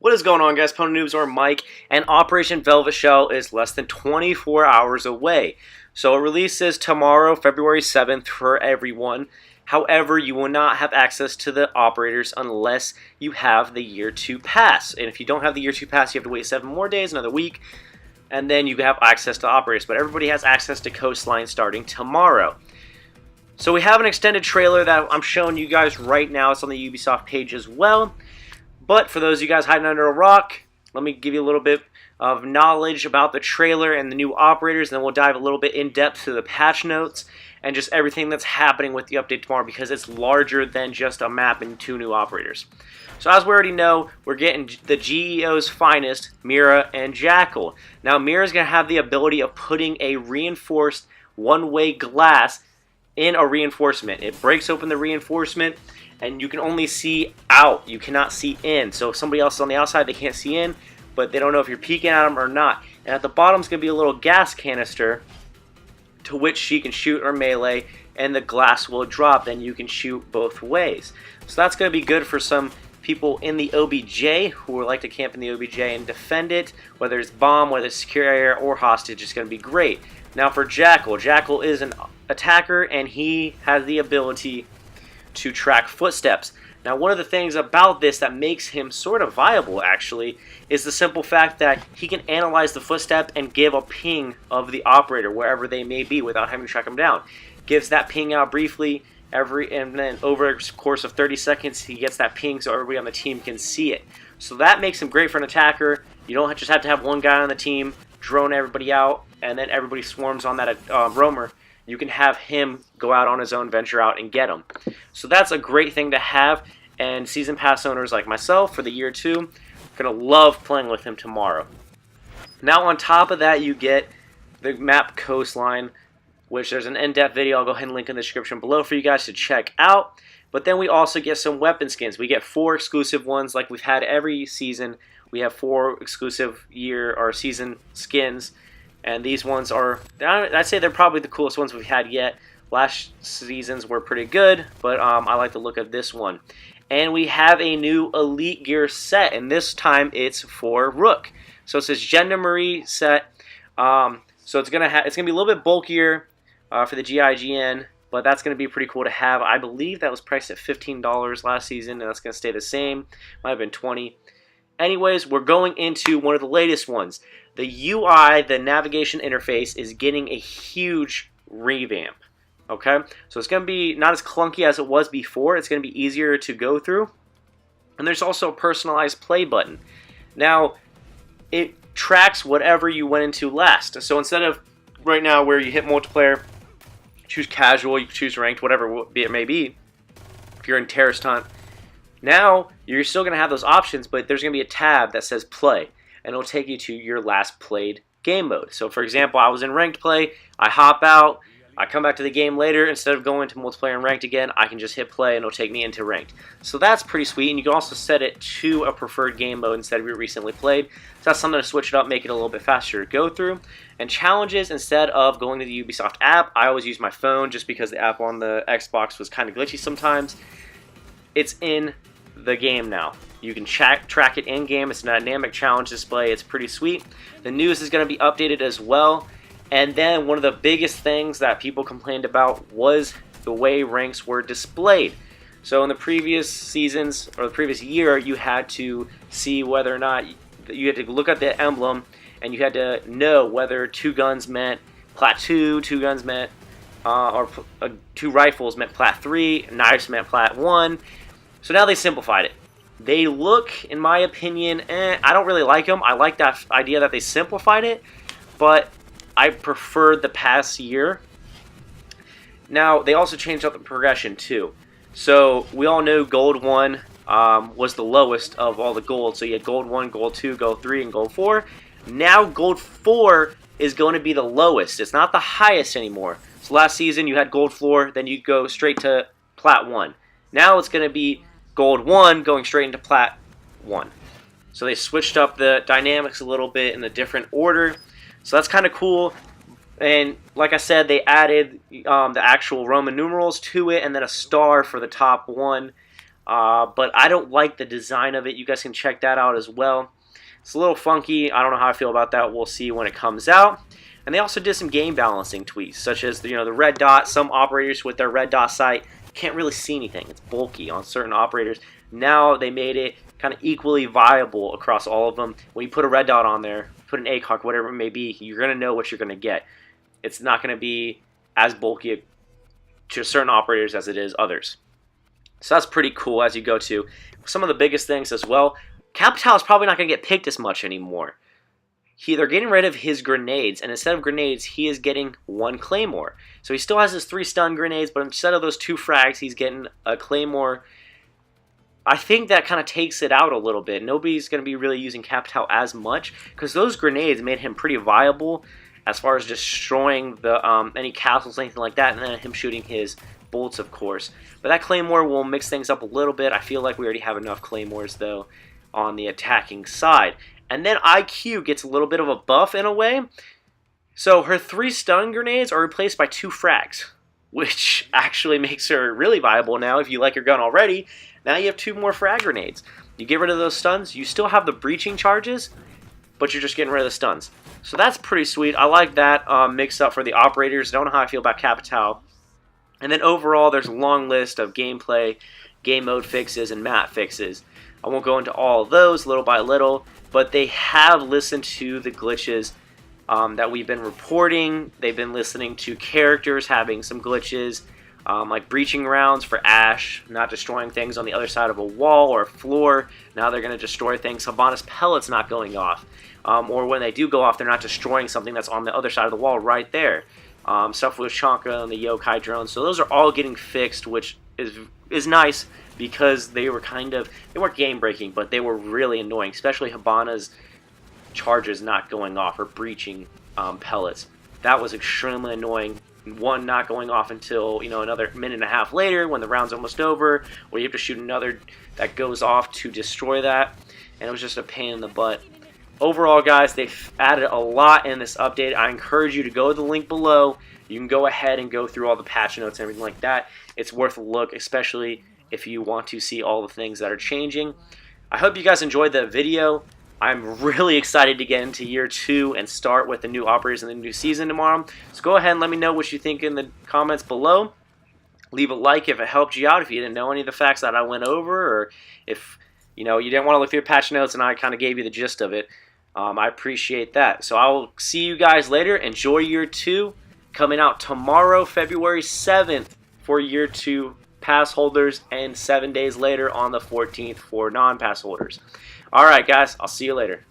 What is going on, guys? Pony Noobs or Mike, and Operation Velvet Shell is less than 24 hours away. So it releases tomorrow, February 7th, for everyone. However, you will not have access to the operators unless you have the Year 2 pass. And if you don't have the Year 2 pass, you have to wait 7 more days, another week, and then you have access to operators. But everybody has access to Coastline starting tomorrow. So we have an extended trailer that I'm showing you guys right now. It's on the Ubisoft page as well. But for those of you guys hiding under a rock, let me give you a little bit of knowledge about the trailer and the new operators, and then we'll dive a little bit in depth to the patch notes and just everything that's happening with the update tomorrow, because it's larger than just a map and 2 new operators. So as we already know, we're getting the GEO's finest, Mira and Jackal. Now Mira's going to have the ability of putting a reinforced one-way glass in a reinforcement. It breaks open the reinforcement, and you can only see out. You cannot see in. So if somebody else is on the outside, they can't see in, but they don't know if you're peeking at them or not. And at the bottom is going to be a little gas canister to which she can shoot or melee, and the glass will drop. Then you can shoot both ways. So that's going to be good for some people in the OBJ who would like to camp in the OBJ and defend it, whether it's bomb, whether it's secure area, or hostage. It's going to be great. Now for Jackal. Jackal is an attacker, and he has the ability to track footsteps. Now, one of the things about this that makes him sort of viable, actually, is the simple fact that he can analyze the footstep and give a ping of the operator wherever they may be without having to track them down. Gives that ping out briefly, and then over a course of 30 seconds, he gets that ping so everybody on the team can see it. So that makes him great for an attacker. You don't just have to have one guy on the team drone everybody out, and then everybody swarms on that roamer. You can have him go out on his own, venture out, and get him. So that's a great thing to have, and Season Pass owners like myself for the Year 2 are going to love playing with him tomorrow. Now on top of that, you get the map Coastline, which there's an in-depth video. I'll go ahead and link in the description below for you guys to check out. But then we also get some weapon skins. We get 4 exclusive ones like we've had every season. We have 4 exclusive year or season skins. And these ones are, I'd say they're probably the coolest ones we've had yet. Last seasons were pretty good, but I like the look of this one. And we have a new Elite Gear set, and this time it's for Rook. So it says Gender Marie set. So it's gonna be a little bit bulkier for the GIGN, but that's gonna be pretty cool to have. I believe that was priced at $15 last season, and that's gonna stay the same. Might have been $20. Anyways, we're going into one of the latest ones. The UI, the navigation interface, is getting a huge revamp. Okay? So it's going to be not as clunky as it was before. It's going to be easier to go through. And there's also a personalized play button. Now, it tracks whatever you went into last. So instead of right now where you hit multiplayer, choose casual, you can choose ranked, whatever it may be, if you're in terrorist hunt, now you're still going to have those options, but there's going to be a tab that says play, and it'll take you to your last played game mode. So for example, I was in ranked play, I hop out, I come back to the game later, instead of going to multiplayer and ranked again, I can just hit play and it'll take me into ranked. So that's pretty sweet, and you can also set it to a preferred game mode instead of your recently played. So that's something to switch it up, make it a little bit faster to go through. And challenges, instead of going to the Ubisoft app, I always use my phone just because the app on the Xbox was kind of glitchy sometimes. It's in the game now. You can track it in-game. It's a dynamic challenge display. It's pretty sweet. The news is going to be updated as well. And then one of the biggest things that people complained about was the way ranks were displayed. So in the previous seasons, or the previous year, you had to see whether or not, you had to look at the emblem, and you had to know whether 2 guns meant Plat 2, 2 guns meant, 2 rifles meant Plat 3, knives meant Plat 1. So now they simplified it. They look, in my opinion, I don't really like them. I like that idea that they simplified it, but I preferred the past year. Now, they also changed up the progression too. So we all know Gold 1 was the lowest of all the gold. So you had Gold 1, Gold 2, Gold 3, and Gold 4. Now Gold 4 is going to be the lowest. It's not the highest anymore. So last season you had Gold 4, then you go straight to Plat 1. Now it's going to be Gold 1 going straight into Plat 1. So they switched up the dynamics a little bit in a different order. So that's kind of cool. And like I said, they added the actual Roman numerals to it, and then a star for the top one. but I don't like the design of it. You guys can check that out as well. It's a little funky. I don't know how I feel about that. We'll see when it comes out. And they also did some game balancing tweaks, such as the red dot. Some operators with their red dot sight can't really see anything. It's bulky on certain operators. Now they made it kind of equally viable across all of them. When you put a red dot on there, put an ACOG, whatever it may be, you're going to know what you're going to get. It's not going to be as bulky to certain operators as it is others. So that's pretty cool as you go to. Some of the biggest things as well, Capital is probably not going to get picked as much anymore. They're getting rid of his grenades, and instead of grenades, he is getting 1 Claymore. So he still has his 3 stun grenades, but instead of those 2 frags, he's getting a Claymore. I think that kind of takes it out a little bit. Nobody's going to be really using Capital as much, because those grenades made him pretty viable as far as destroying the any castles, anything like that, and then him shooting his bolts, of course. But that Claymore will mix things up a little bit. I feel like we already have enough Claymores, though, on the attacking side. And then IQ gets a little bit of a buff in a way. So her 3 stun grenades are replaced by 2 frags, which actually makes her really viable now. If you like your gun already, now you have 2 more frag grenades. You get rid of those stuns, you still have the breaching charges, but you're just getting rid of the stuns. So that's pretty sweet. I like that mix up for the operators. Don't know how I feel about Capital. And then overall, there's a long list of gameplay, game mode fixes, and map fixes. I won't go into all of those little by little, but they have listened to the glitches that we've been reporting. They've been listening to characters having some glitches, like breaching rounds for Ash, not destroying things on the other side of a wall or a floor. Now they're going to destroy things. Hibana's pellets not going off. Or when they do go off, they're not destroying something that's on the other side of the wall right there. Stuff with Shanka and the Yokai drones. So those are all getting fixed, which is nice because they weren't game breaking, but they were really annoying, especially Hibana's charges not going off or breaching pellets. That was extremely annoying. One not going off until another minute and a half later when the round's almost over, or you have to shoot another that goes off to destroy that, and it was just a pain in the butt. Overall, guys, they've added a lot in this update. I encourage you to go to the link below. You can go ahead and go through all the patch notes and everything like that. It's worth a look, especially if you want to see all the things that are changing. I hope you guys enjoyed the video. I'm really excited to get into year 2 and start with the new operators in the new season tomorrow. So go ahead and let me know what you think in the comments below. Leave a like if it helped you out, if you didn't know any of the facts that I went over, or if you didn't want to look through your patch notes and I kind of gave you the gist of it. I appreciate that. So I will see you guys later. Enjoy year 2. Coming out tomorrow, February 7th for year 2 pass holders, and 7 days later on the 14th for non-pass holders. Alright guys, I'll see you later.